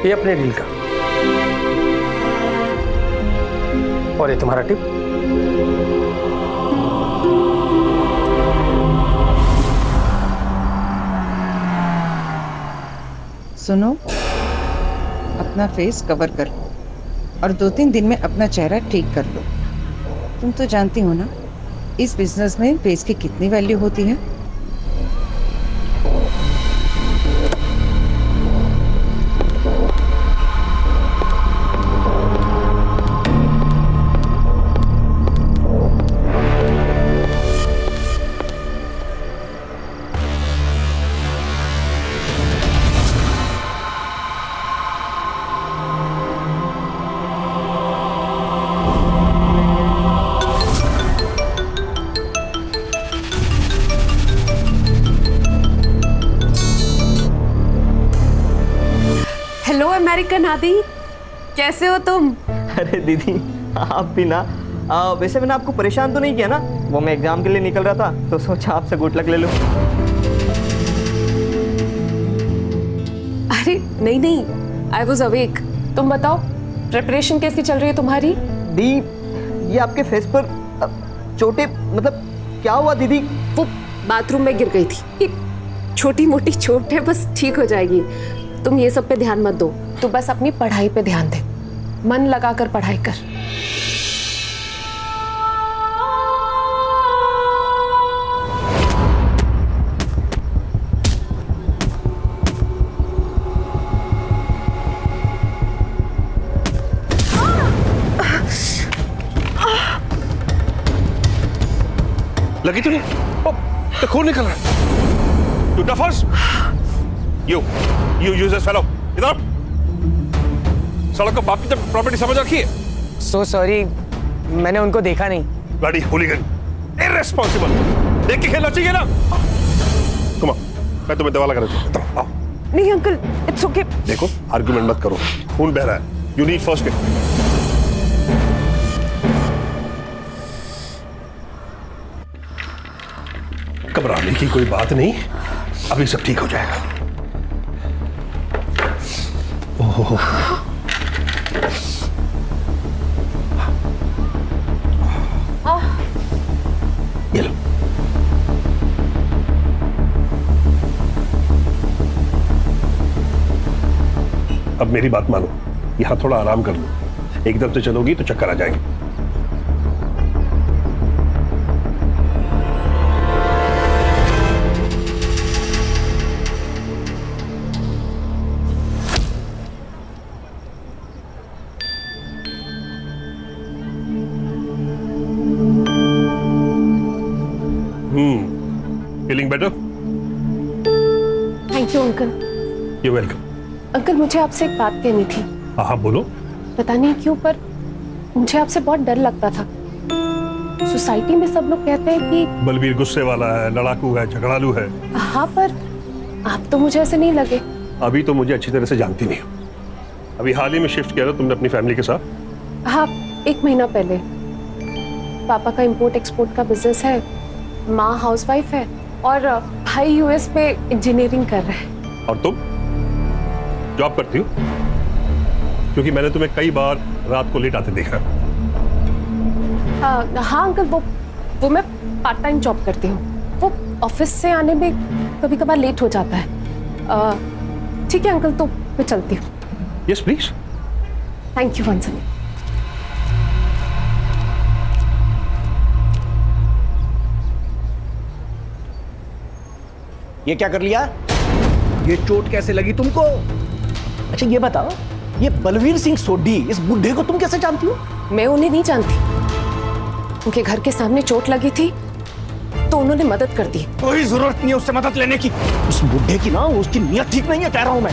ये अपने डील का और ये तुम्हारा टिप। सुनो, अपना फेस कवर कर लो और 2-3 दिन में अपना चेहरा ठीक कर लो। तुम तो जानती हो ना इस बिजनेस में फेस की कितनी वैल्यू होती है। हेलो अमेरिकन आदि, कैसे हो तुम? अरे दीदी आप भी ना। वैसे मैंने आपको परेशान तो नहीं किया ना? वो मैं एग्जाम के लिए निकल रहा था तो सोचा आपसे गुड लक ले लूं। अरे नहीं नहीं, आई वॉज अवेक। तुम बताओ प्रिपरेशन कैसी चल रही है तुम्हारी? दी ये आपके फेस पर चोटें, मतलब क्या हुआ दीदी? वो बाथरूम में गिर गई थी। छोटी मोटी चोट है, बस ठीक हो जाएगी। तुम ये सब पे ध्यान मत दो, तू बस अपनी पढ़ाई पे ध्यान दे। मन लगाकर पढ़ाई कर। लगी तो नहीं? तो खून निकल रहा है। You duffers! You useless fellow! इधर! सड़क को बाप की प्रॉपर्टी समझ रखी है? सो सॉरी, मैंने उनको देखा नहीं। Bloody hooligan! Irresponsible! देख के खेलना चाहिए ना? Come on, मैं तुम्हें दवा लगा देता हूँ। आओ। नहीं अंकल, इट्स ओके। देखो, आर्गुमेंट मत करो। खून बह रहा है। You need first aid. घबराने की कोई बात नहीं, अभी सब ठीक हो जाएगा। ओह, ये लो। अब मेरी बात मानो, यहां थोड़ा आराम कर लो। एकदम से चलोगी तो चक्कर आ जाएंगे। Feeling better? Thank you uncle. You're welcome. Uncle मुझे आपसे एक बात कहनी थी। हाँ बोलो। पता नहीं क्यों पर मुझे आपसे बहुत डर लगता था। सोसाइटी में सब लोग कहते हैं कि बलबीर गुस्से वाला है, लड़ाकू है, झगड़ालू है। हाँ, पर आप तो मुझे ऐसे नहीं लगे। अभी तो मुझे अच्छी तरह से जानती नहीं हो। अभी हाल ही में शिफ्ट किया था तुमने अपनी फैमिली के साथ? हाँ, 1 महीना पहले। पापा का इंपोर्ट एक्सपोर्ट का बिजनेस है, माँ हाउसवाइफ है और भाई यूएस पे इंजीनियरिंग कर रहे हैं। और तुम जॉब करती हो? क्योंकि मैंने तुम्हें कई बार रात को लेट आते देखा। हाँ अंकल, वो मैं पार्ट टाइम जॉब करती हूँ। वो ऑफिस से आने में कभी कभार लेट हो जाता है। ठीक है अंकल, तो मैं चलती हूँ। Yes please. Thank you once again. ये क्या कर लिया? ये चोट कैसे लगी तुमको? अच्छा ये बताओ, ये बलवीर सिंह सोढ़ी, इस बुढ़े को तुम कैसे जानती हो? मैं उन्हें नहीं जानती। उनके घर के सामने चोट लगी थी तो उन्होंने मदद कर दी। कोई जरूरत नहीं है उससे मदद लेने की। उस बुढ़े की ना, उसकी नीयत ठीक नहीं है, कह रहा हूं मैं।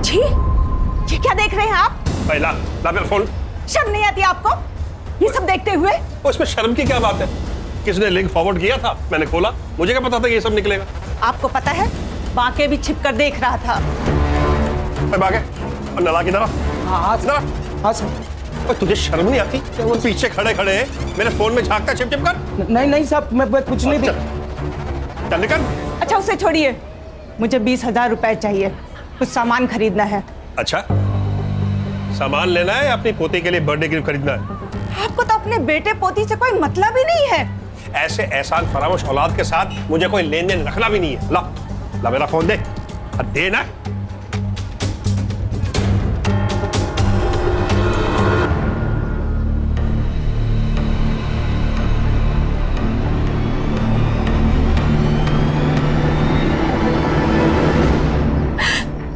छी, ये क्या देख रहे हैं आप? ला मेरा फोन। शर्म नहीं आती आपको ये सब देखते हुए? उसमें शर्म की क्या बात है? किसने लिंक फॉरवर्ड किया था? मैंने खोला, मुझे क्या पता था कि ये सब निकलेगा। आपको पता है, बाके भी छिप कर देख रहा था। बाके और नला की तरफ। हाँ और तुझे शर्म नहीं आती? वो पीछे खड़े खड़े मेरे फोन में झांकता छिप छिप कर। नहीं साहब, मैं कुछ नहीं। चल निकल। अच्छा उसे छोड़िए, मुझे 20,000 रुपए चाहिए, कुछ सामान खरीदना है। अच्छा, सामान लेना है या अपनी पोती के लिए बर्थडे गिफ्ट खरीदना है? आपको तो अपने बेटे पोती से कोई मतलब ही नहीं है। ऐसे एहसान फरामोश औलाद के साथ मुझे कोई लेन देन रखना भी नहीं है। ला मेरा फोन दे। दे ना।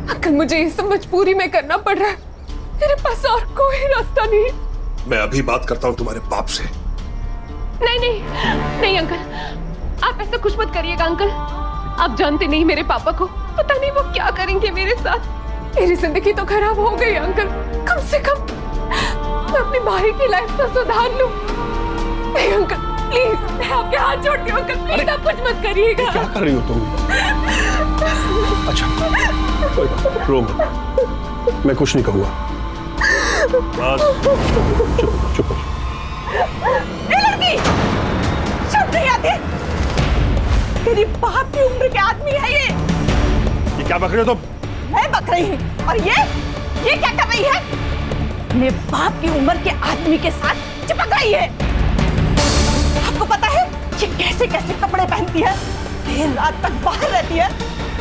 अंकल मुझे ये सब मजबूरी में करना पड़ रहा है, मेरे पास और कोई रास्ता नहीं। मैं अभी बात करता हूँ तुम्हारे बाप से। नहीं अंकल, आप ऐसा कुछ मत करिएगा अंकल। आप जानते नहीं मेरे पापा को, पता नहीं वो क्या करेंगे मेरे साथ। मेरी जिंदगी तो खराब हो गई अंकल, कम से कम मैं अपने भाई की लाइफ तो सुधार लूं। नहीं अंकल प्लीज, मैं आपके हाथ जोड़ती हूँ अंकल, प्लीज आप कुछ मत करिएगा। क्या कर रही हो तुम? अच्छा कोई बात नहीं, रो मत, मैं कुछ नहीं कहूँगा। बस चुप। ए लड़की, शर्म नहीं आती? तेरी बाप की उम्र के आदमी है ये क्या बक रहे हो तुम? मैं बक रही हूँ, और ये क्या कर रही है? मेरे बाप की उम्र के आदमी के साथ चिपक रही है। आपको पता है ये कैसे कैसे कपड़े पहनती है, देर रात तक बाहर रहती है,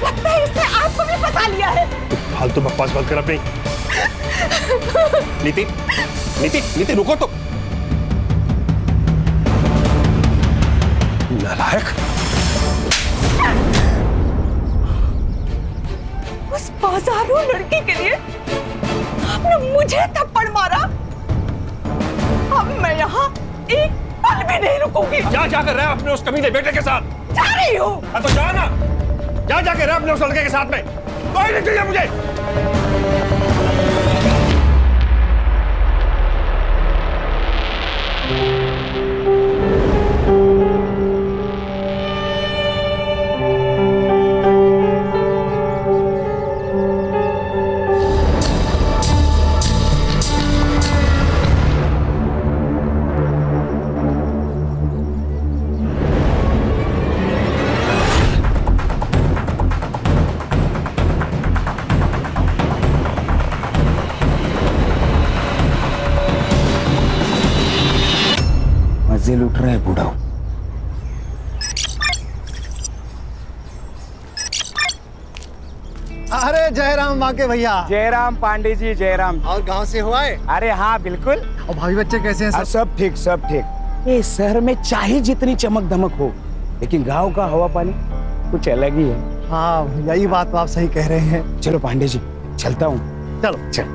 लगता है इसने आपको भी फंसा लिया है। फालतू बकवास बंद कर अपनी। नीति रुको तो। नालायक। उस बाजारू लड़की के लिए आपने मुझे थप्पड़ मारा। अब मैं यहाँ एक पल भी नहीं रुकूंगी। क्या कर रहा है अपने उस कमीने बेटे के साथ? जा रही हूँ। तो जा ना, जाके रह अपने उस लड़के के साथ में। कोई नहीं चाहिए मुझे। मजे लूट रहा है बूढ़ा। अरे जयराम बाके भैया। जयराम पांडे जी, जयराम। और गांव से हुआ है? अरे हाँ बिल्कुल। और भाभी बच्चे कैसे हैं सब? सब ठीक सब ठीक। ये शहर में चाहे जितनी चमक धमक हो, लेकिन गांव का हवा पानी कुछ अलग ही है। हाँ भैया, ये बात तो आप सही कह रहे हैं। चलो पांडे जी चलता हूँ। चलो चल।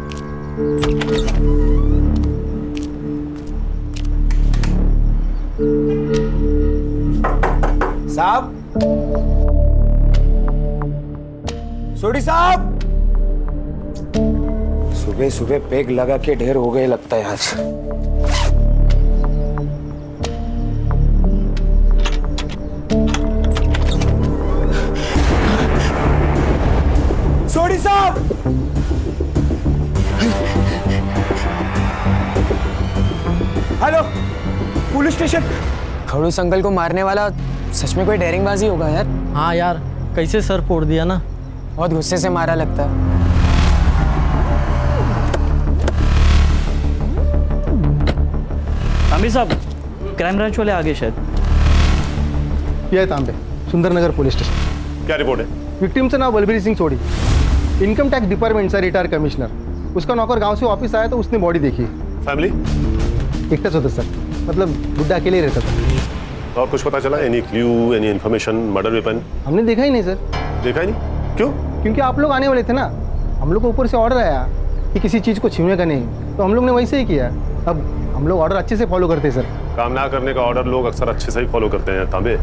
साहब, सोडी साहब, सुबह सुबह पेग लगा के ढेर हो गए लगता है आज। सोडी साहब, हेलो, पुलिस स्टेशन। खड़ूस अंकल को मारने वाला सच में कोई डेयरिंगबाजी होगा यार। हाँ यार, कैसे सर फोड़ दिया ना। बहुत गुस्से से मारा लगता है। आमिर साहब, क्राइम ब्रांच वाले आ गए शायद। ये है तांबे, सुंदरनगर पुलिस स्टेशन। क्या रिपोर्ट है? विक्टिम से नाम बलबीर सिंह सोडी, इनकम टैक्स डिपार्टमेंट से रिटायर कमिश्नर। उसका नौकर गांव से वापस आया तो उसने बॉडी देखी। फैमिली? एकटाच होता सर, मतलब बुड्ढा अकेले ही रहता था। और कुछ पता चला? Any clue, any information, murder weapon? हमने देखा ही नहीं सर। देखा ही नहीं? क्यों? क्योंकि आप लोग आने वाले थे ना, हम लोग को ऊपर से ऑर्डर आया कि किसी चीज़ को छूने का नहीं, तो हम लोग ने वैसे ही किया। अब हम लोग ऑर्डर अच्छे से फॉलो करते हैं सर। काम ना करने का ऑर्डर लोग अक्सर अच्छे से ही फॉलो करते हैं तांबे।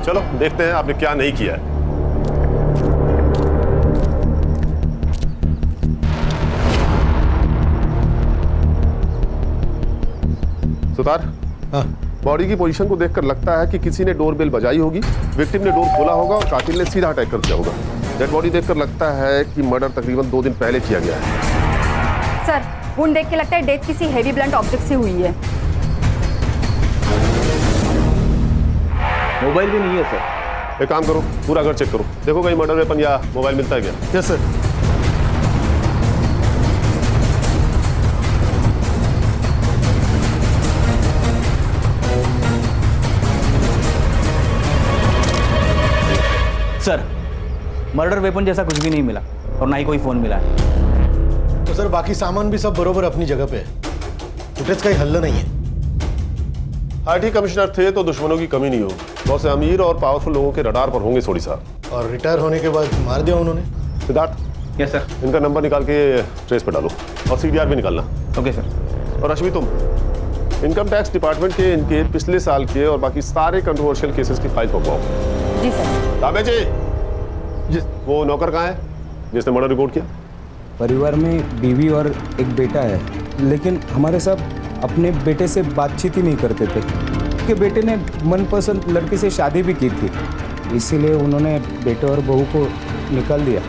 चलो देखते हैं आपने क्या नहीं किया है। सुतार, हाँ। बॉडी की पोजीशन को देखकर लगता है कि किसी ने डोर बेल बजाई होगी, विक्टिम ने डोर खोला होगा और कातिल ने सीधा अटैक कर दिया होगा। डेड बॉडी देखकर लगता है कि मर्डर तकरीबन 2 दिन पहले किया गया है। सर, वुंड देख के लगता है डेथ किसी हेवी ब्लंट ऑब्जेक्ट से हुई है। मोबाइल भी नहीं है सर। एक काम करो, पूरा घर चेक करो, देखो कहीं मर्डर वेपन या मोबाइल मिलता है क्या? Yes sir. Sir, murder weapon जैसा कुछ भी नहीं मिला और ना ही कोई फोन मिला है। तो सर बाकी सामान भी सब बरोबर अपनी जगह पे है, फुटेज का ही हल्ला नहीं है। आईटी कमिश्नर थे तो दुश्मनों की कमी नहीं होगी। बहुत से अमीर और पावरफुल लोगों के रडार पर होंगे सोडी साहब। और रिटायर होने के बाद मार दिया उन्होंने। Siddharth, yes sir. इनका नंबर निकाल के ट्रेस पे डालो और सीडीआर भी निकालना। Okay sir. और रश्मि, तुम इनकम टैक्स डिपार्टमेंट के इनके पिछले साल के और बाकी सारे कंट्रोवर्शियल केसेस की फाइल पकवाओ। जी सर। ताबे जी, वो नौकर कहाँ है जिसने मर्डर रिपोर्ट किया? परिवार में बीवी और एक बेटा है, लेकिन हमारे साथ अपने बेटे से बातचीत ही नहीं करते थे कि बेटे ने मनपसंद लड़की से शादी भी की थी, इसीलिए उन्होंने बेटे और बहू को निकाल दिया।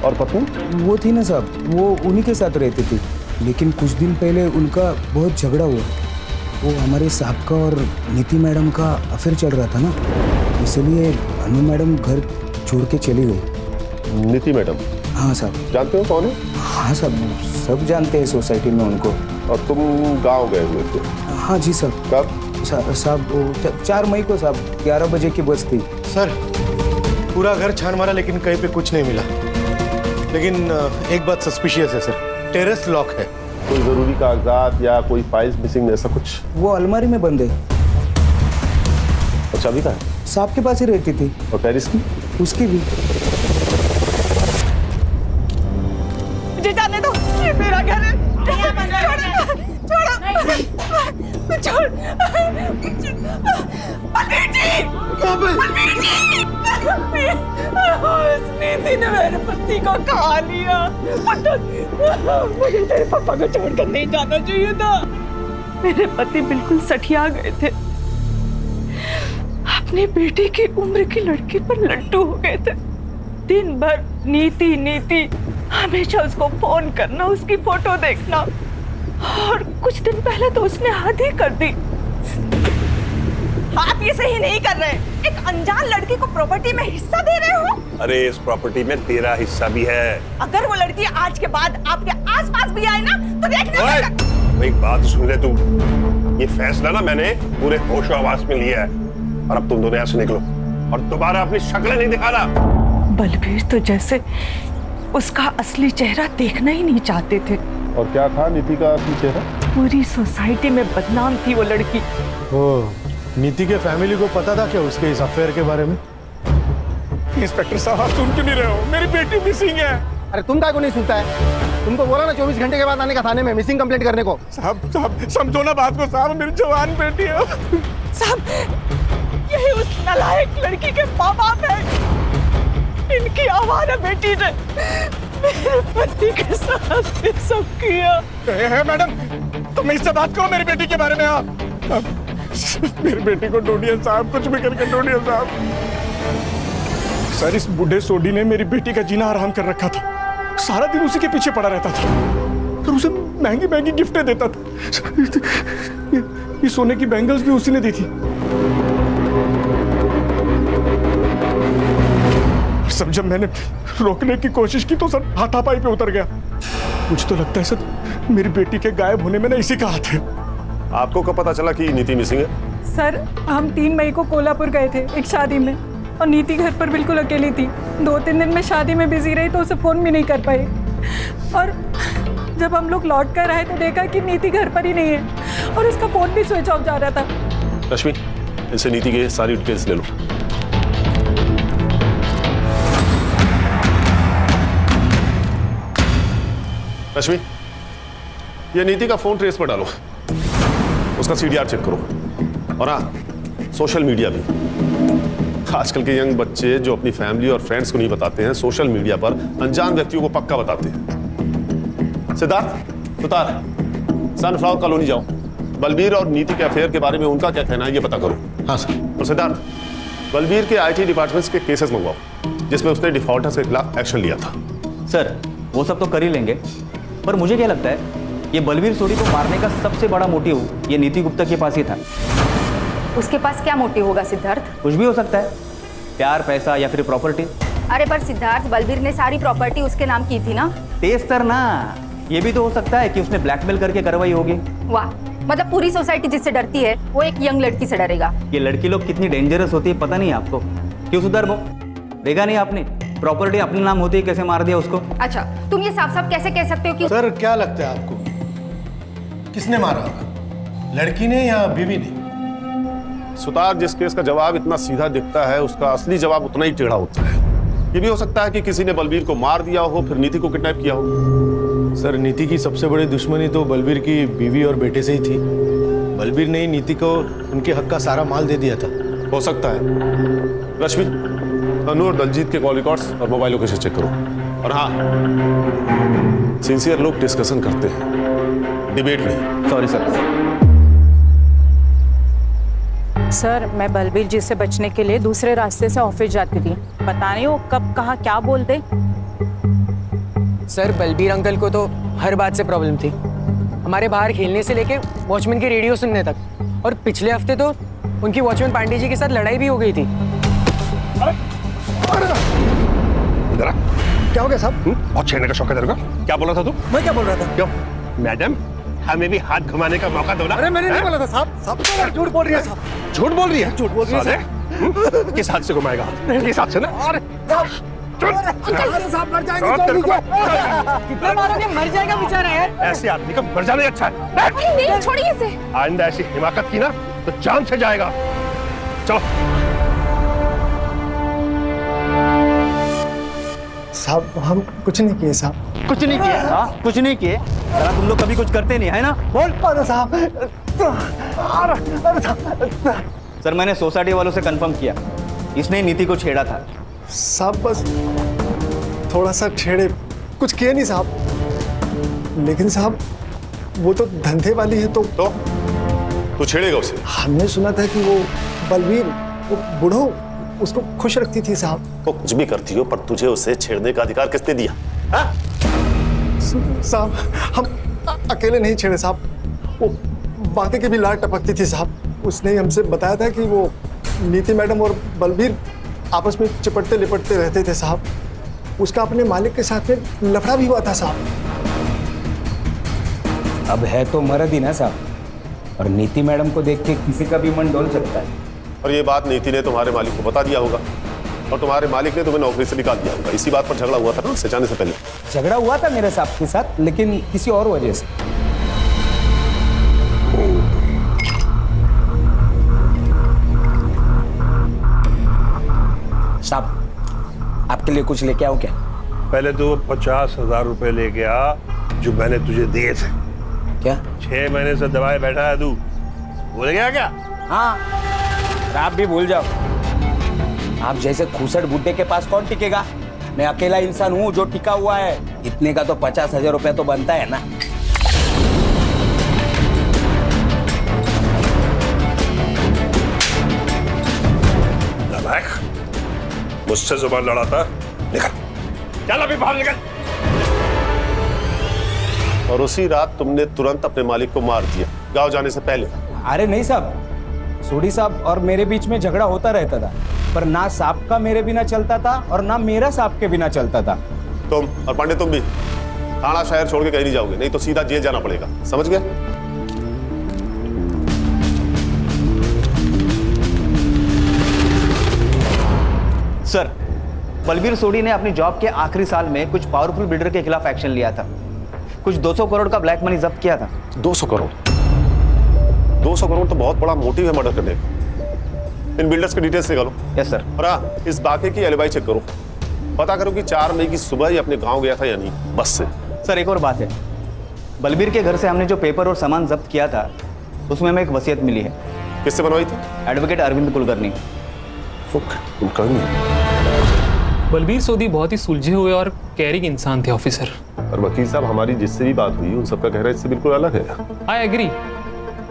और पत्नी? वो थी ना साहब, वो उन्हीं के साथ रहती थी, लेकिन कुछ दिन पहले उनका बहुत झगड़ा हुआ। वो हमारे साहब का और नीति मैडम का अफेयर चल रहा था ना, इसलिए अनु मैडम घर छोड़ के चली गई। नीति मैडम? हाँ साहब। जानते हो कौन है? हाँ साहब, सब जानते हैं सोसाइटी में उनको। और तुम गांव गए हुए थे? हाँ जी साहब। कब? साहब 4 मई को साहब, 11 बजे की बस थी। सर पूरा घर छान मारा लेकिन कहीं पे कुछ नहीं मिला, लेकिन एक बात सस्पिशियस है सर, टेरेस लॉक है। कोई जरूरी कागजात या कोई फाइल्स मिसिंग ऐसा कुछ? वो अलमारी में बंद है। और चाबी कहाँ है? साहब के पास ही रहती थी। और टेरिस की? उसकी भी। मुझे जाने दो, ये मेरा घर है। छोड़ो, छोड़। बलवीर जी, बलवीर जी, उस नीति ने मेरे पति को खा लिया। मुझे तेरे पापा को छोड़कर नहीं जाना चाहिए था। मेरे पति बिल्कुल सठिया गए थे, अपनी बेटी की उम्र की लड़की पर लट्टू हो गए थे। दिन भर नीति नीति, हमेशा उसको फोन करना, उसकी फोटो देखना, और कुछ दिन पहले तो उसने हद ही कर दी। आप ये सही नहीं कर रहे। एक अनजान लड़की को प्रॉपर्टी में हिस्सा दे रहे हो। अरे इस प्रॉपर्टी में तेरा हिस्सा भी है। अगर वो लड़की आज के बाद आपके आसपास भी आए ना तो देखना। एक बात सुन ले तू, ये फैसला ना मैंने पूरे होश आवाज में लिया है, और अब तुम दोनों यहाँ से निकलो और दोबारा अपनी शक्ल नहीं दिखाना। बलबीर तो जैसे उसका असली चेहरा देखना ही नहीं चाहते थे। और क्या था नीति का असली चेहरा? पूरी सोसाइटी में बदनाम थी वो लड़की। नीति के फैमिली को पता था क्या उसके इस अफेयर के बारे में? इंस्पेक्टर साहब, आप सुन क्यों नहीं रहे हो? मेरी बेटी मिसिंग है। अरे तुम काय को नहीं सुनता है? तुमको बोला ना 24 घंटे के बाद आने का थाने में मिसिंग कंप्लेंट करने को। साहब समझो ना बात को साहब, मेरी जवान बेटी है। साहब, यही उस नालायक लड़की के माँ बाप है। इनकी आवारा बेटी ने मेरे पति के साथ ये सब किया। है मैडम, तुम इससे बात करो मेरी बेटी के बारे में। आप मेरी बेटी को ढूंढिए साहब, कुछ भी करके ढूंढिए साहब। सर, इस बूढ़े सोडी ने मेरी बेटी का जीना हराम कर रखा था। सारा दिन उसी के पीछे पड़ा रहता था, फिर उसे महंगी महंगी गिफ्टें देता था। ये सोने की बैंगल्स भी उसी ने दी थी। सब जब मैंने रोकने की कोशिश की तो सर हाथापाई पे उतर गया। मुझे तो लगता है सर मेरी बेटी के गायब होने में ना इसी का हाथ है। आपको कब पता चला कि नीति मिसिंग है? सर, हम 3 मई को कोल्हापुर गए थे एक शादी में, और नीति घर पर बिल्कुल अकेली थी। 2-3 दिन में शादी में बिजी रही तो उसे फोन भी नहीं कर पाई, और जब हम लोग लौट कर आए तो देखा कि नीति घर पर ही नहीं है, और उसका फोन भी स्विच ऑफ जा रहा था। रश्मि, इनसे नीति के सारी डिटेल्स ले लो। रश्मि, ये नीति का फोन ट्रेस पर डालो, उसका CDR चेक करो। और हाँ, सोशल मीडिया भी। आजकल के यंग बच्चे जो अपनी फैमिली और फ्रेंड्स को नहीं बताते हैं, सोशल मीडिया पर अनजान व्यक्तियों को पक्का बताते हैं। सिद्धार्थ, सुतार, सनफ्लावर कॉलोनी जाओ, बलबीर और नीति के अफेयर के बारे में उनका क्या कहना है ये पता करो। हाँ सर। और सिद्धार्थ, बलबीर के IT डिपार्टमेंट्स के केसेस मंगवाओ जिसमें उसने डिफॉल्टर्स के खिलाफ एक्शन लिया था। सर वो सब तो कर ही लेंगे, पर मुझे क्या लगता है ये बलबीर सोडी को मारने का सबसे बड़ा मोटिव ये नीति गुप्ता के पास ही था। उसके पास क्या मोटिव होगा सिद्धार्थ? कुछ भी हो सकता है, प्यार, पैसा या फिर प्रॉपर्टी। अरे पर सिद्धार्थ, बलबीर ने सारी प्रॉपर्टी उसके नाम की थी ना। तेज तर ना, ये भी तो हो सकता है कि उसने ब्लैकमेल करके करवाई होगी। वाह, मतलब पूरी सोसाइटी जिससे डरती है वो एक यंग लड़की से डरेगा। ये लड़की लोग कितनी डेंजरस होती है पता नहीं आपको। क्यों सुधर वो देखा नहीं आपने, प्रॉपर्टी अपने नाम होती है कैसे मार दिया उसको। अच्छा, तुम ये साफ साफ कैसे कह सकते हो कि सर क्या लगता है आपको, किसने मारा होगा, लड़की ने या बीवी ने? सुतार, जिस केस का जवाब इतना सीधा दिखता है उसका असली जवाब उतना ही टेढ़ा होता है। ये भी हो सकता है कि किसी ने बलबीर को मार दिया हो, फिर नीति को किडनैप किया हो। सर नीति की सबसे बड़ी दुश्मनी तो बलबीर की बीवी और बेटे से ही थी। बलबीर ने ही नीति को उनके हक का सारा माल दे दिया था। हो सकता है। रश्मि, अनु और दलजीत के कॉल रिकॉर्ड्स और मोबाइल लोकेशन चेक करो। और हाँ, सिंसियर लोग डिस्कशन करते हैं, डिबेट नहीं। Sorry sir. सर मैं बलबीर जी से बचने के लिए दूसरे रास्ते से ऑफिस जाती थी, पता नहीं वो कब कहाँ क्या बोल दे। सर बलबीर अंकल को तो हर बात से प्रॉब्लम थी, हमारे बाहर खेलने से लेके वॉचमैन की रेडियो सुनने तक। और पिछले हफ्ते तो उनकी वॉचमैन पांडे जी के साथ लड़ाई भी हो गई थी। क्या हो गया साहब? बहुत छेड़ने का शौक है तेरे को। क्या बोल रहा था तू? मैं क्या बोल रहा था? क्यों मैडम, हमें भी हाथ घुमाने का मौका दो ना। अरे मैंने नहीं बोला था साहब। साहब झूठ बोल रही है साहब। झूठ बोल रही है? झूठ बोल रही है साहब। किस हाथ से घुमाएगा? किस हाथ से ना? अरे साहब मर जाएंगे। कितना मारोगे, मर जाएगा बेचारा यार। ऐसे आदमी का मर जाना अच्छा है। नहीं, छोड़िए इसे। आइंदा ऐसी हिमाकत की ना तो जान से जाएगा। चलो साहब हम कुछ नहीं किए साहब। कुछ नहीं किए? हाँ कुछ नहीं किए। जरा तुम लोग कभी कुछ करते नहीं है ना, बोल। अरे साहब, अरे साहब। सर मैंने सोसाइटी वालों से कंफर्म किया, इसने नीति को छेड़ा था। साहब बस थोड़ा सा छेड़े, कुछ किए नहीं साहब। लेकिन साहब वो तो धंधे वाली है तो तू छेड़ेगा उसे? हमने सुना था कि वो बलबीर, वो बूढ़ो उसको खुश रखती थी साहब। वो कुछ भी करती हो पर तुझे उसे छेड़ने का अधिकार किसने दिया? साहब हम अकेले नहीं छेड़े साहब, वो बाकी की भी लाट टपकती थी साहब। उसने हमसे बताया था कि वो नीति मैडम और बलबीर आपस में चिपटते लिपटते रहते थे साहब। उसका अपने मालिक के साथ में लफड़ा भी हुआ था साहब। अब है तो मर्द ही ना साहब, और नीति मैडम को देख के किसी का भी मन डोल सकता है। और ये बात नीति ने तुम्हारे मालिक को बता दिया होगा और तुम्हारे मालिक ने तुम्हें नौकरी से निकाल दिया होगा। इसी बात पर झगड़ा हुआ था ना उससे जाने से पहले? झगड़ा हुआ था मेरे साहब के साथ, लेकिन किसी और वजह से। साहब आपके लिए कुछ लेके आओ क्या? पहले तो 50,000 रुपए लेके आ जो मैंने तुझे दिए थे। क्या? 6 महीने से दबाए बैठा है तू, भूल गया क्या? हाँ, आप भी भूल जाओ। आप जैसे खूसट बुड्ढे के पास कौन टिकेगा? मैं अकेला इंसान हूँ जो टिका हुआ है। इतने का तो 50,000 रुपया तो बनता है ना। नालायक, मुझसे जुबान लड़ाता, निकल, चल अभी बाहर निकल। और उसी रात तुमने तुरंत अपने मालिक को मार दिया गांव जाने से पहले? अरे नहीं साहब, सोडी साहब और मेरे बीच में झगड़ा होता रहता था, पर ना साहब का मेरे बिना चलता था और ना मेरा साहब के बिना चलता था। तुम और पांडे तुम भी थाना शहर छोड़ के कहीं नहीं जाओगे, नहीं तो सीधा जेल जाना पड़ेगा, समझ गया? सर बलबीर सोडी ने अपनी जॉब के आखिरी साल में कुछ पावरफुल बिल्डर के खिलाफ एक्शन लिया था। कुछ 200 करोड़ का ब्लैक मनी जब्त किया था। 200 करोड़? 200 करोड़ तो बहुत बड़ा मोटिव है मर्डर करने का। इन बिल्डर्स के डिटेल्स निकालो। Yes sir. और हाँ, इस बाकी की एलिबाई चेक करो, पता करो कि 4 मई की सुबह ही अपने गांव गया था या नहीं बस से। सर एक और बात है, बलबीर के घर से हमने जो पेपर और सामान जब्त किया था उसमें हमें एक वसीयत मिली है। किससे बनवाई थी? एडवोकेट अरविंद कुलकर्णी। कुलकर्णी? बलबीर सोदी बहुत ही सुलझे हुए और कैरिंग इंसान थे ऑफिसर। और वकील साहब, हमारी जिससे भी बात हुई उन सबका कहना इससे बिल्कुल अलग है। आई एग्री,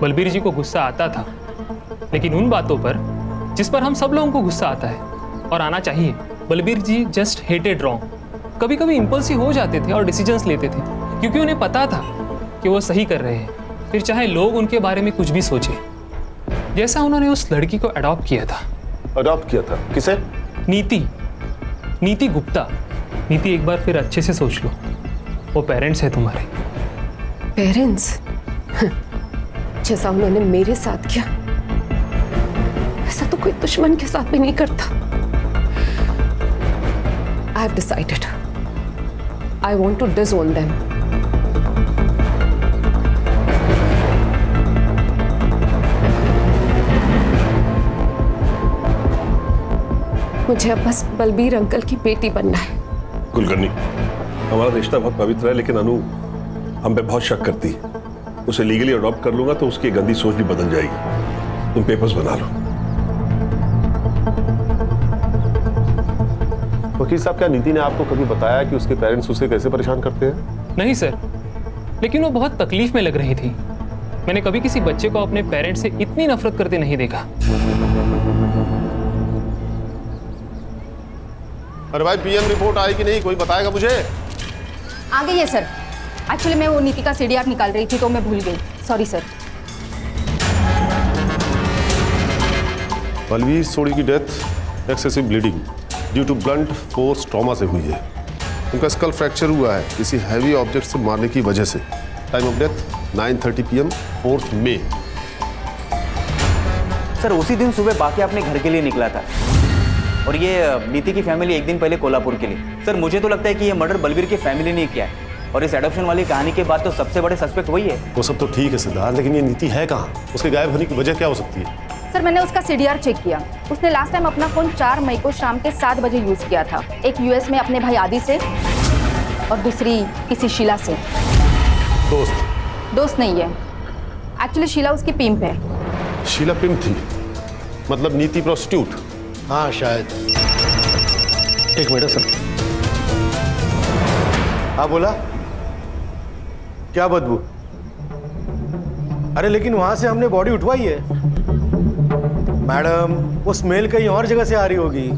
बलबीर जी को गुस्सा आता था, लेकिन उन बातों पर जिस पर हम सब लोगों को गुस्सा आता है और आना चाहिए। बलबीर जी जस्ट हेटेड रॉन्ग। कभी कभी इम्पल्सिव हो जाते थे और डिसीजंस लेते थे क्योंकि उन्हें पता था कि वो सही कर रहे हैं, फिर चाहे लोग उनके बारे में कुछ भी सोचे। जैसा उन्होंने उस लड़की को अडॉप्ट किया था। अडॉप्ट किया था? किसे? नीति गुप्ता। नीति, एक बार फिर अच्छे से सोच लो, वो पेरेंट्स है तुम्हारे। पेरेंट्स? जैसा उन्होंने मेरे साथ किया ऐसा तो कोई दुश्मन के साथ भी नहीं करता। I have decided. I want to disown them. मुझे अब बस बलबीर अंकल की बेटी बनना है। कुलकर्णी, हमारा रिश्ता बहुत पवित्र है, लेकिन अनु हम पे बहुत शक करती है। उसे लीगली अडॉप्ट कर लूंगा तो उसकी गंदी सोच भी बदल जाएगी। तुम पेपर्स बना लो। वकील साहब, क्या नीति ने आपको कभी बताया कि उसके पेरेंट्स उसे कैसे परेशान करते हैं? नहीं सर, लेकिन वो बहुत तकलीफ में लग रही थी। मैंने कभी किसी बच्चे को अपने पेरेंट्स से इतनी नफरत करते नहीं देखा। अरे भाई, पीएम रिपोर्ट आई कि नहीं? कोई बताएगा मुझे? आ गई है सर। एक्चुअली मैं वो नीति का सीडीआर निकाल रही थी तो मैं भूल गई, सॉरी सर। बलबीर सोडी की death excessive bleeding due to blunt force trauma से हुई है। उनका स्कल फ्रैक्चर हुआ है किसी हैवी ऑब्जेक्ट से मारने की वजह से। टाइम ऑफ डेथ 9:30 PM 4 मई। सर उसी दिन सुबह बाकी अपने घर के लिए निकला था और ये नीति की फैमिली एक दिन पहले कोल्हापुर के लिए। सर मुझे तो लगता है कि ये मर्डर बलबीर की फैमिली ने किया है और इस एडॉप्शन वाली कहानी के बाद तो सबसे बड़े सस्पेक्ट वही है। वो सब तो ठीक है सिद्धार्थ, लेकिन ये नीति है कहाँ? उसके गायब होने की वजह क्या हो सकती है? सर मैंने उसका सीडीआर चेक किया। उसने लास्ट टाइम अपना फोन 4 मई को शाम के 7 बजे यूज किया था। एक यूएस में अपने भाई आदि से और दूसरी किसी शीला से। दोस्त नहीं है, एक्चुअली शीला उसकी पिंप है। शीला पिंप थी? मतलब नीति प्रोस्टिट्यूट? हाँ शायद। एक मिनट सर। हाँ बोला, क्या बदबू? अरे लेकिन वहां से हमने बॉडी उठवाई है मैडम, वो स्मेल कहीं और जगह से आ रही होगी।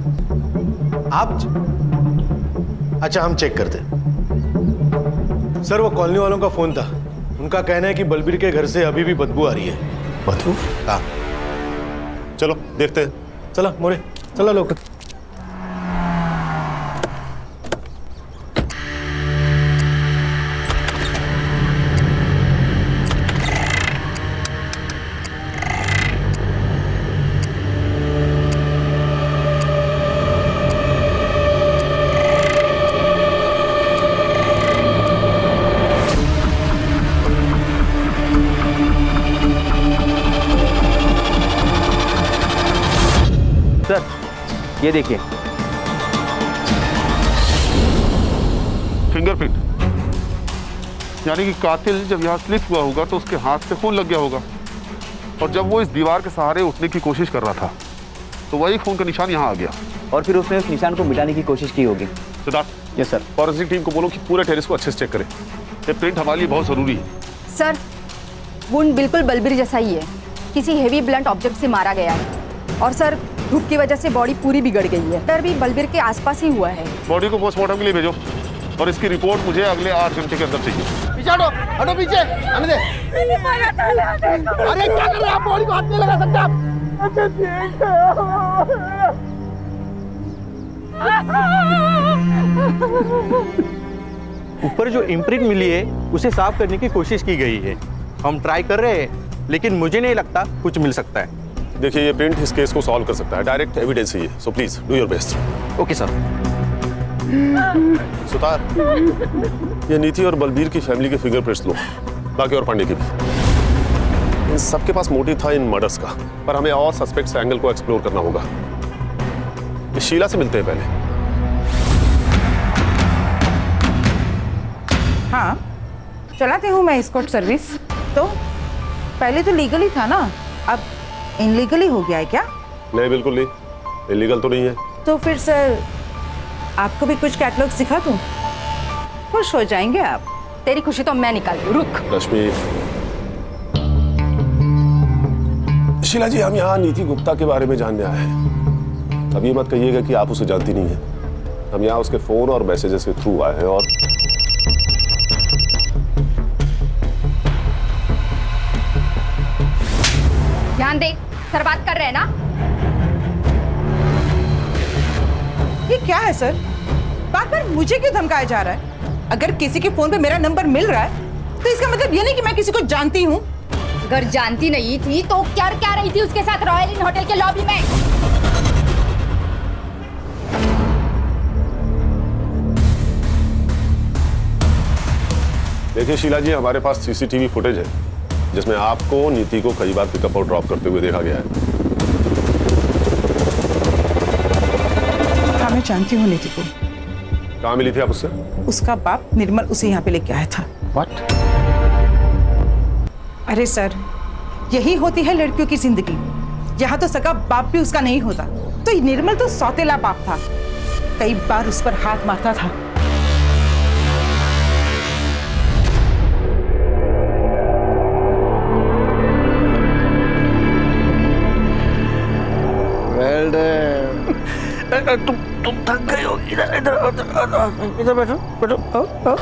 आप अच्छा, हम चेक करते। सर वो कॉलोनी वालों का फोन था, उनका कहना है कि बलबीर के घर से अभी भी बदबू आ रही है। बदबू? हाँ चलो देखते हैं। चलो मोरे, चलो लोग। सर ये देखिए, फिंगरप्रिंट। यानी कि कातिल जब यहाँ स्लिप हुआ होगा तो उसके हाथ से खून लग गया होगा, और जब वो इस दीवार के सहारे उठने की कोशिश कर रहा था तो वही खून का निशान यहाँ आ गया और फिर उसने उस निशान को मिटाने की कोशिश की होगी। Siddharth, yes sir. Forensic team को बोलो कि पूरे टेरेस को अच्छे से चेक करें। ये प्रिंट हमारे लिए बहुत जरूरी है। सर वुंड बिल्कुल बलबीर जैसा ही है, किसी हेवी ब्लंट ऑब्जेक्ट से मारा गया है। और सर धूप की वजह से बॉडी पूरी बिगड़ गई है। डर भी बलबीर के आसपास ही हुआ है। बॉडी को पोस्टमार्टम के लिए भेजो और इसकी रिपोर्ट मुझे अगले 8 घंटे के अंदर चाहिए। पीछे हटो, हटो पीछे, आने दे। अरे क्या कर रहे हैं आप? बॉडी को हाथ नहीं लगा सकते आप। ऊपर जो इम्प्रिंट मिली है उसे साफ करने की कोशिश की गई है। हम ट्राई कर रहे हैं, लेकिन मुझे नहीं लगता कुछ मिल सकता है। देखिए, ये प्रिंट इस केस को सॉल्व कर सकता है। डायरेक्ट एविडेंस है ये, so please do your best. Okay sir. Sutar, ये नीति और बलबीर की फैमिली के फिंगरप्रिंट्स लो, बाकी और पांडे के भी। इन सबके पास मोटिव था इन मर्डर्स का, पर हमें और सस्पेक्ट्स एंगल को एक्सप्लोर करना होगा। इस शीला से मिलते हैं पहले। हाँ, चलाती हूँ मैं एस्कॉर्ट सर्विस। तो पहले तो लीगली था ना, अब इनलीगली हो गया है क्या? नहीं, बिल्कुल नहीं, इलीगल तो नहीं है। तो फिर सर आपको भी कुछ कैटलॉग सिखा दूँ, खुश हो जाएंगे आप। तेरी खुशी तो मैं निकाल दूँ, रुक। रश्मि, शीला जी, हम यहाँ नीति गुप्ता के बारे में जानने आए हैं। अब ये मत कहिएगा कि आप उसे जानती नहीं है। हम यहाँ उसके फोन और मैसेजेस के थ्रू आए हैं और ध्यान दे, सर बात कर रहे हैं ना। ये क्या है सर? बार बार मुझे क्यों धमकाया जा रहा है? अगर किसी के फोन पे मेरा नंबर मिल रहा है तो इसका मतलब ये नहीं कि मैं किसी को जानती हूँ। अगर जानती नहीं थी तो क्या रही थी उसके साथ रॉयल इन होटल के लॉबी में? देखिए शीला जी, हमारे पास सीसीटीवी फुटेज है जिसमें आपको नीति को कई बार पिकअप और ड्रॉप करते हुए देखा गया है। हाँ, मैं जानती हूँ नीति को। कहाँ मिली थी आप उससे? उसका बाप निर्मल उसे यहाँ पे लेके आया था। What? अरे सर, यही होती है लड़कियों की जिंदगी। यहाँ तो सगा बाप भी उसका नहीं होता, तो निर्मल तो सौतेला बाप था, कई बार उस पर हाथ मारता था। तुम थक गए हो, इधर इधर इधर बैठो बैठो। आओ।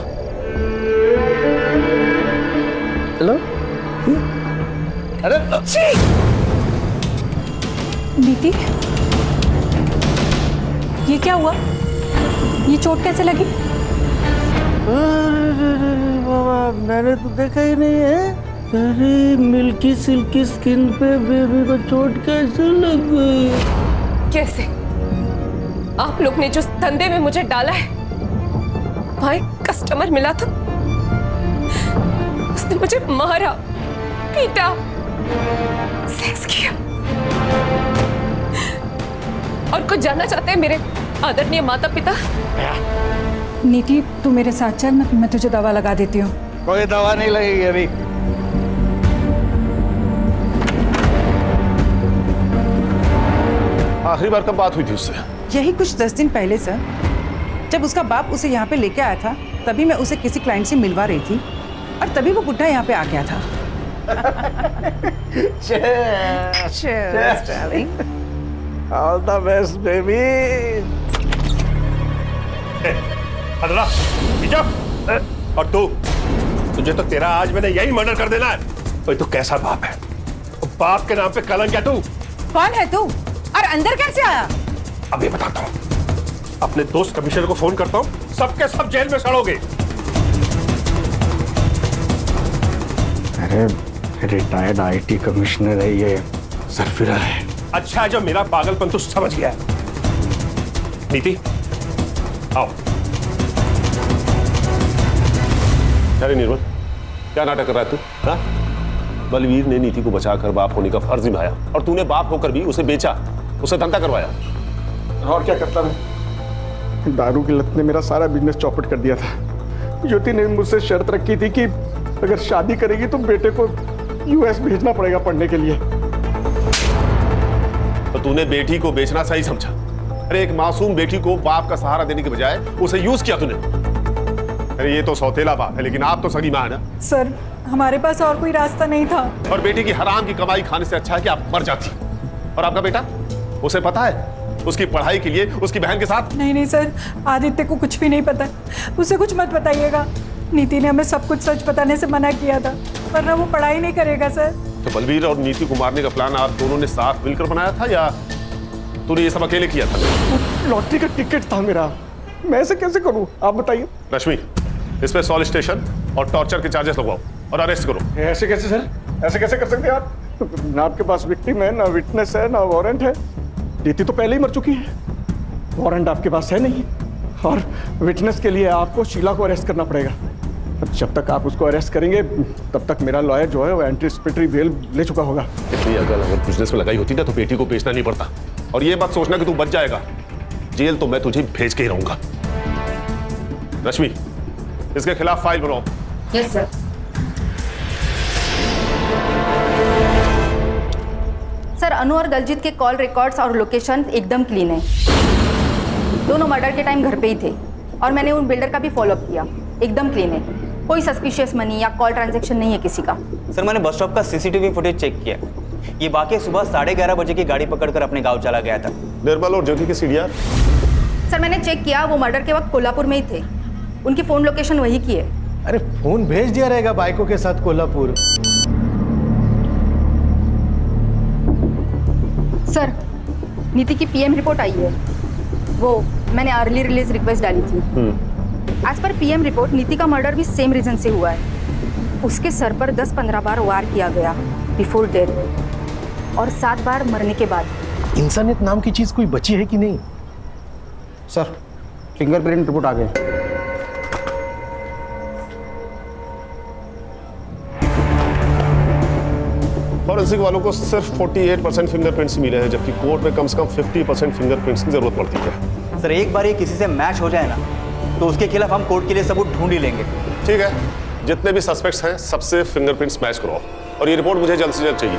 हेलो। अरे नीति, ये क्या हुआ? ये चोट कैसे लगी? बाबा, मैंने तो देखा ही नहीं है। अरे मिल्की सिल्की स्किन पे बेबी को चोट कैसे लग गई? कैसे? आप लोग ने जो धंधे में मुझे डाला है, वहां एक कस्टमर मिला था, उसने मुझे मारा, पीटा, सेक्स किया। और कुछ जानना चाहते हैं मेरे आदरणीय माता पिता? नीति, तू मेरे साथ चल, मैं तुझे दवा लगा देती हूँ। कोई दवा नहीं लगेगी अभी। आखिरी बार कब बात हुई थी उससे? यही कुछ 10 दिन पहले सर, जब उसका बाप उसे यहाँ पे लेके आया था, तभी मैं उसे किसी क्लाइंट से मिलवा रही थी और तभी वो बुढ़ा यहाँ पे आ गया था। Cheers, darling. All the best, baby. अदला, पीछा। और तुझे तो तेरा आज मैंने यही मर्डर कर देना है। तो कैसा बाप है? बाप के नाम पे कलंक है तू। कौन है तू और अंदर कैसे आया? अभी बताता हूँ। अपने दोस्त कमिश्नर को फोन करता हूँ, सबके सब जेल में सड़ोगे। अरे रिटायर्ड आईटी कमिश्नर है ये, सरफिरा है। अच्छा है जो मेरा पागलपन तू समझ गया है। नीति, आओ। अरे निर्मल, क्या नाटक कर रहा है तू? हाँ? बलवीर ने नीति को बचाकर बाप होने का फर्ज निभाया और तूने बाप होकर भी उसे बेचा, उसे धंधा करवाया। और क्या करता मैं? दारू की लत ने मेरा सारा बिजनेस चौपट कर दिया था। ज्योति ने मुझसे शर्त रखी थी कि अगर शादी करेगी तो बेटे को यूएस भेजना पड़ेगा पढ़ने के लिए। तो तूने बेटी को बेचना सही समझा? अरे एक मासूम बेटी को बाप का सहारा देने के बजाय उसे यूज किया तूने। अरे ये तो सौतेला बाप है, लेकिन आप तो सगी मां है ना। सर, हमारे पास और कोई रास्ता नहीं था। और बेटी की हराम की कमाई खाने से अच्छा है कि आप मर जाती। और आपका बेटा, उसे पता है उसकी पढ़ाई के लिए उसकी बहन के साथ? नहीं सर, आदित्य को कुछ भी नहीं पता, उसे कुछ मत बताइएगा। नीति ने हमें सब कुछ सच बताने से मना किया था, वरना वो पढ़ाई नहीं करेगा सर। तो बलवीर और नीति को मारने का प्लान आप दोनों ने साथ मिलकर बनाया था या तूने ये सब अकेले किया था? लॉटरी का टिकट था मेरा, मैं ऐसे कैसे करूं आप बताइए। रश्मि, इस पे सॉलिड स्टेशन और टॉर्चर के चार्जेस लगवाओ और अरेस्ट करो। ऐसे कैसे सर? ऐसे कैसे कर सकते हैं आप? ना आपके पास विक्टिम है, ना विटनेस है, ना वारंट है। नीति तो पहले ही मर चुकी है, वारंट आपके पास है नहीं, और विटनेस के लिए आपको शीला को अरेस्ट करना पड़ेगा। जब तक आप उसको अरेस्ट करेंगे तब तक मेरा लॉयर जो है वो एंटीसिपेटरी बेल ले चुका होगा। इतनी अगर बिजनेस में लगाई होती ना तो बेटी को बेचना नहीं पड़ता। और ये बात सोचना कि तू बच जाएगा, जेल तो मैं तुझे भेज के ही रहूंगा। रश्मि, इसके खिलाफ फाइल बनाओ। Yes sir. सर, अनु और दलजीत के कॉल रिकॉर्ड्स और लोकेशन एकदम क्लीन है। दोनों मर्डर के टाइम घर पे ही थे और मैंने उन बिल्डर का भी फॉलोअप किया, एकदम क्लीन है। कोई सस्पिशियस मनी या कॉल ट्रांजैक्शन नहीं है किसी का। सर, मैंने बस स्टॉप का सीसीटीवी फुटेज चेक किया। ये बाकी सुबह 11:30 बजे की गाड़ी पकड़कर अपने गांव चला गया था। निर्मल और ज्योति के सीडीआर? सर, मैंने चेक किया, वो मर्डर के वक्त कोल्हापुर में ही थे। उनकी फोन लोकेशन वही की है। अरे फोन भेज दिया रहेगा बाइकों के साथ कोल्हापुर। सर, नीति की पीएम रिपोर्ट आई है। वो मैंने अर्ली रिलीज रिक्वेस्ट डाली थी। एज पर पीएम रिपोर्ट, नीति का मर्डर भी सेम रीजन से हुआ है। उसके सर पर 10-15 बार वार किया गया बिफोर डेथ और 7 बार मरने के बाद। इंसानियत नाम की चीज कोई बची है कि नहीं? सर, फिंगरप्रिंट रिपोर्ट आ गए। फॉरेंसिक वालों को सिर्फ 48% फिंगरप्रिंट्स मिले हैं, जबकि कोर्ट में कम से कम 50% फिंगरप्रिंट्स की जरूरत पड़ती है। सर, एक बार ये किसी से मैच हो जाए ना, तो उसके खिलाफ हम कोर्ट के लिए सबूत ढूंढ ही लेंगे। ठीक है, जितने भी सस्पेक्ट्स हैं सबसे फिंगरप्रिंट्स मैच कराओ और ये रिपोर्ट मुझे जल्द से जल्द चाहिए।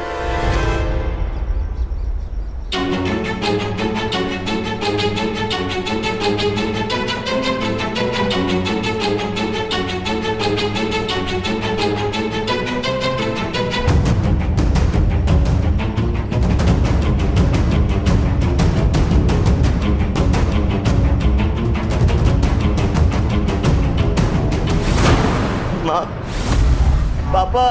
माँ, पापा,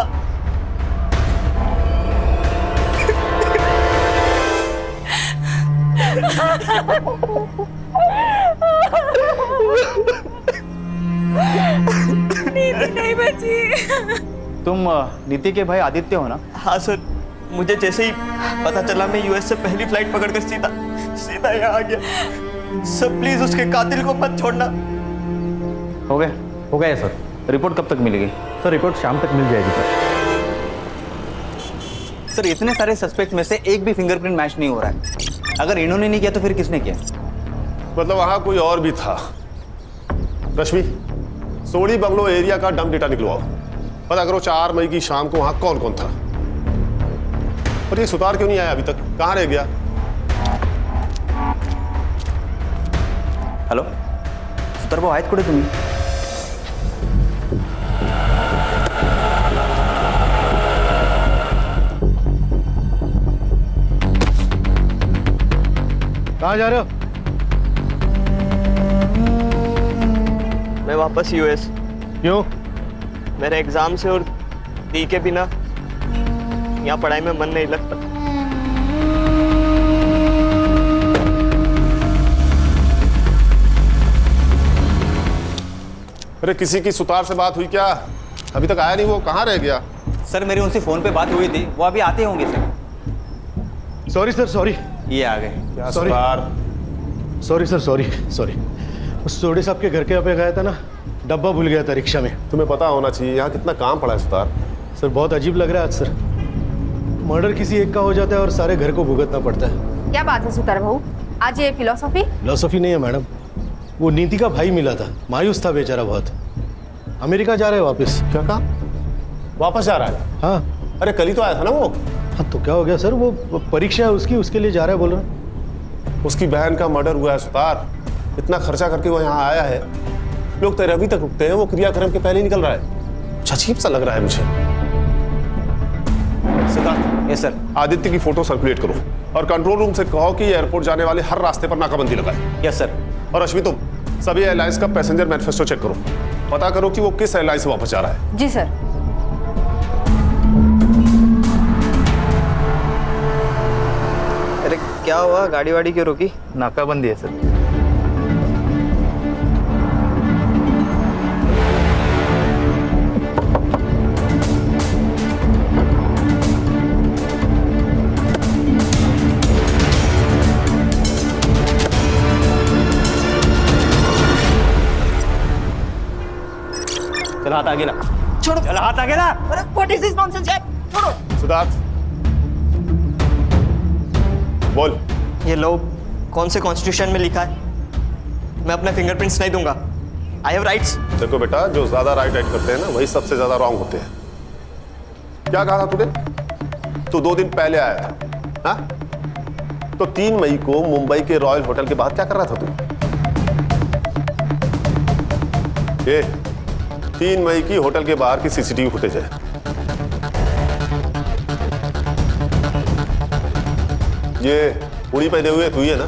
नीति नहीं बची। तुम नीति के भाई आदित्य हो ना? हाँ सर, मुझे जैसे ही पता चला मैं यूएस से पहली फ्लाइट पकड़कर सीधा यहाँ आ गया। सर प्लीज उसके कातिल को मत छोड़ना। हो गया सर। रिपोर्ट कब तक मिलेगी? सर रिपोर्ट शाम तक मिल जाएगी सर। सर, इतने सारे सस्पेक्ट में से एक भी फिंगरप्रिंट मैच नहीं हो रहा है। अगर इन्होंने नहीं किया तो फिर किसने किया? मतलब वहां कोई और भी था। रश्मि, सोडी बंगलो एरिया का डंप डेटा निकलवाओ, पता करो 4 मई की शाम को वहां कौन कौन था। और ये सुतार क्यों नहीं आया अभी तक? कहां रह गया? हॅलो, सुतार भाऊ आहेत कुठे तुम्ही? कहाँ जा रहे हो? मैं वापस यूएस। क्यों? मेरे एग्जाम से और दी के बिना यहाँ पढ़ाई में मन नहीं लगता। अरे किसी की सुतार से बात हुई क्या? अभी तक आया नहीं, वो कहाँ रह गया? सर, मेरी उनसे फोन पे बात हुई थी, वो अभी आते होंगे सर। Sorry sir, sorry. ये आ गए। क्या सॉरी सॉरी सर, सॉरी। उस सोडी साहब के घर के यहाँ पे गया था ना, डब्बा भूल गया था रिक्शा में। तुम्हें पता होना चाहिए यहाँ कितना काम पड़ा है सुतार। सर बहुत अजीब लग रहा है आज सर। मर्डर किसी एक का हो जाता है और सारे घर को भुगतना पड़ता है। क्या बात है सुतार भाऊ, आज ये फिलोसॉफी नहीं है मैडम। वो नीति का भाई मिला था, मायूस था बेचारा बहुत। अमेरिका जा रहा है वापस। क्या कहा? वापस जा रहा है? हाँ। अरे कल ही तो आया था ना वो। हाँ तो क्या हो गया सर, वो परीक्षा है उसकी, उसके लिए जा रहा है बोल रहा। उसकी बहन का मर्डर हुआ है सुतार, इतना खर्चा करके वो यहाँ आया है। लोग 13वीं तक रुकते हैं, वो क्रियाक्रम के पहले ही निकल रहा है। अजीब सा लग रहा है मुझे। सुतार। Yes sir. आदित्य की फोटो सर्कुलेट करो और कंट्रोल रूम से कहो कि एयरपोर्ट जाने वाले हर रास्ते पर नाकाबंदी लगाए। Yes sir. और अश्विनी, तुम सभी एयरलाइंस का पैसेंजर मैनिफेस्टो चेक करो, पता करो कि वो किस एयरलाइन से वापस जा रहा है। जी सर। अरे क्या हुआ, गाड़ी वाड़ी क्यों रोकी? नाकाबंदी है सर। चलो हाथ आगे ला। छोड़ो। चलो हाथ आगे ला। अरे व्हाट इज दिस नॉनसेंस यार, छोड़ो। सिद्धार्थ बोल। ये लो, कौन से कॉन्स्टिट्यूशन में लिखा है मैं अपने फिंगरप्रिंट्स नहीं दूंगा? I have rights. देखो बेटा, जो ज्यादा राइट करते हैं ना वही सबसे ज्यादा रॉन्ग होते हैं। क्या कहा था तूने? तू 2 दिन पहले आया था, हाँ? तो 3 मई को मुंबई के रॉयल होटल के बाहर क्या कर रहा था तू? ये 3 मई की होटल के बाहर की सीसीटीवी फुटेज है। ये उड़ी पहने हुए तू ही है ना?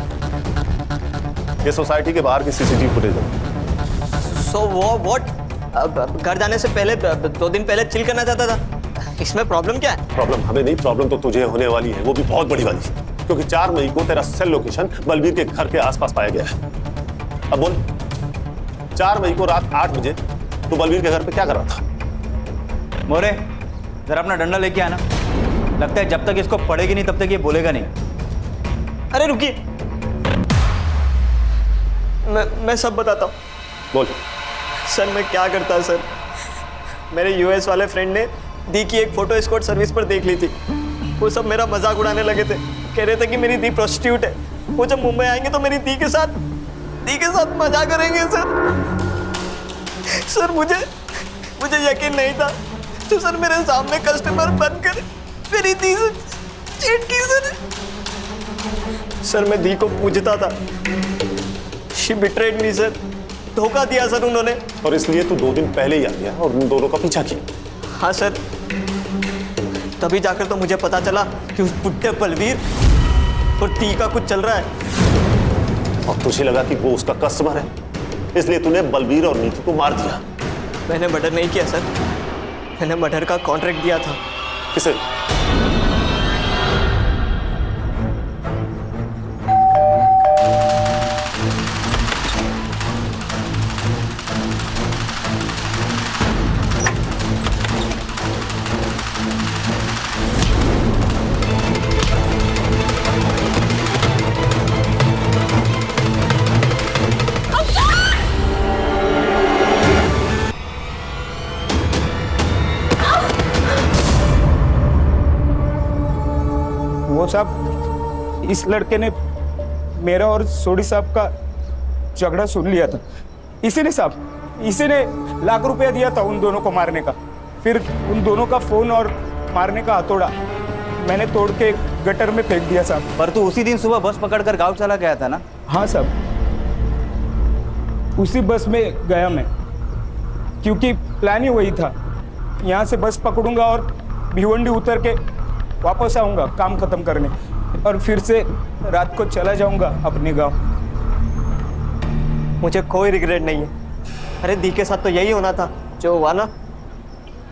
ये सोसाइटी के बाहर की सीसीटीवी फुटेज है। So what? घर जाने से पहले 2 दिन पहले चिल करना चाहता था, इसमें प्रॉब्लम क्या है? प्रॉब्लम हमें नहीं, प्रॉब्लम तो तुझे होने वाली है, वो भी बहुत बड़ी वाली, क्योंकि 4 मई को तेरा सेल लोकेशन बलबीर के घर के आसपास पाया गया है। अब बोल, 4 मई को रात 8 बजे तू बलबीर के घर पे क्या कर रहा था? मोरे, जरा अपना डंडा लेके आना। लगता है जब तक इसको पड़ेगी नहीं तब तक ये बोलेगा नहीं। अरे रुकिए, मैं सब बताता हूँ। बोल। सर मैं क्या करता सर, मेरे यूएस वाले फ्रेंड ने दी की एक फोटो एस्कॉर्ट सर्विस पर देख ली थी। वो सब मेरा मजाक उड़ाने लगे थे, कह रहे थे कि मेरी दी प्रोस्टिट्यूट है, वो जब मुंबई आएंगे तो मेरी दी के साथ मजा करेंगे। सर मुझे यकीन नहीं था, तो सर मेरे सामने कस्टमर बनकर मेरी दी से चीट की सर मैं दी को पूछता था। शी बिट्रेड मी सर, धोखा दिया सर उन्होंने। और इसलिए तू 2 दिन पहले ही आ गया और उन दोनों का पीछा किया? हाँ सर, तभी जाकर तो मुझे पता चला कि उस बुड्ढे बलवीर और दी का कुछ चल रहा है। और तुझे लगा कि वो उसका कस्टमर है, इसलिए तूने बलबीर और नीति को मार दिया? मैंने मर्डर नहीं किया सर, मैंने मर्डर का कॉन्ट्रैक्ट दिया था। किसे? वो साहब, इस लड़के ने मेरा और सोडी साहब का झगड़ा सुन लिया था। इसी ने लाख रुपया दिया था उन दोनों को मारने का। फिर उन दोनों का फोन और मारने का हथौड़ा मैंने तोड़ के गटर में फेंक दिया साहब। पर तू उसी दिन सुबह बस पकड़कर गाँव चला गया था ना? हाँ साहब, उसी बस में गया मैं, क्योंकि प्लान ही वही था। यहाँ से बस पकड़ूंगा और भिवंडी उतर के वापस आऊंगा काम खत्म करने, और फिर से रात को चला जाऊंगा अपने गांव। मुझे कोई रिग्रेट नहीं है। अरे दी के साथ तो यही होना था, जो हुआ ना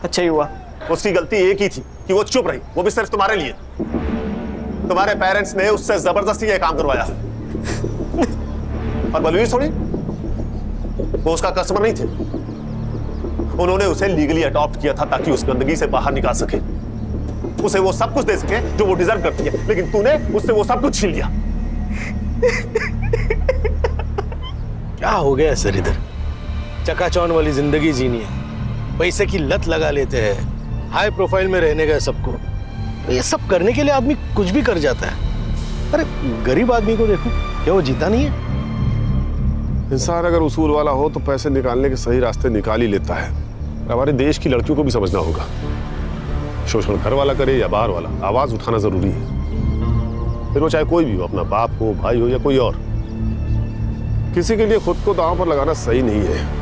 अच्छा ही हुआ। उसकी गलती एक ही थी कि वो चुप रही, वो भी सिर्फ तुम्हारे लिए। तुम्हारे पेरेंट्स ने उससे जबरदस्ती ये काम करवाया। और बलवीर सोनी, वो उसका कस्टमर नहीं थे, उन्होंने उसे लीगली अडॉप्ट किया था ताकि उस गंदगी से बाहर निकाल सके, उसे वो सब कुछ दे सके जो वो डिजर्व करती है। लेकिन तूने उससे वो सब कुछ छीन लिया। क्या हो गया सर? इधर चकाचौंध वाली जिंदगी जीनी है, पैसे की लत लगा लेते हैं, हाई प्रोफाइल में रहने का सबको। तो ये सब करने के लिए आदमी कुछ भी कर जाता है। अरे गरीब आदमी को देखो, क्या वो जीता नहीं है? इंसान अगर उसूल वाला हो तो पैसे निकालने के सही रास्ते निकाल ही लेता है। हमारे देश की लड़कियों को भी समझना होगा, शोषण घर वाला करे या बाहर वाला, आवाज उठाना जरूरी है। फिर वो चाहे कोई भी हो, अपना बाप हो, भाई हो या कोई और। किसी के लिए खुद को दांव पर लगाना सही नहीं है।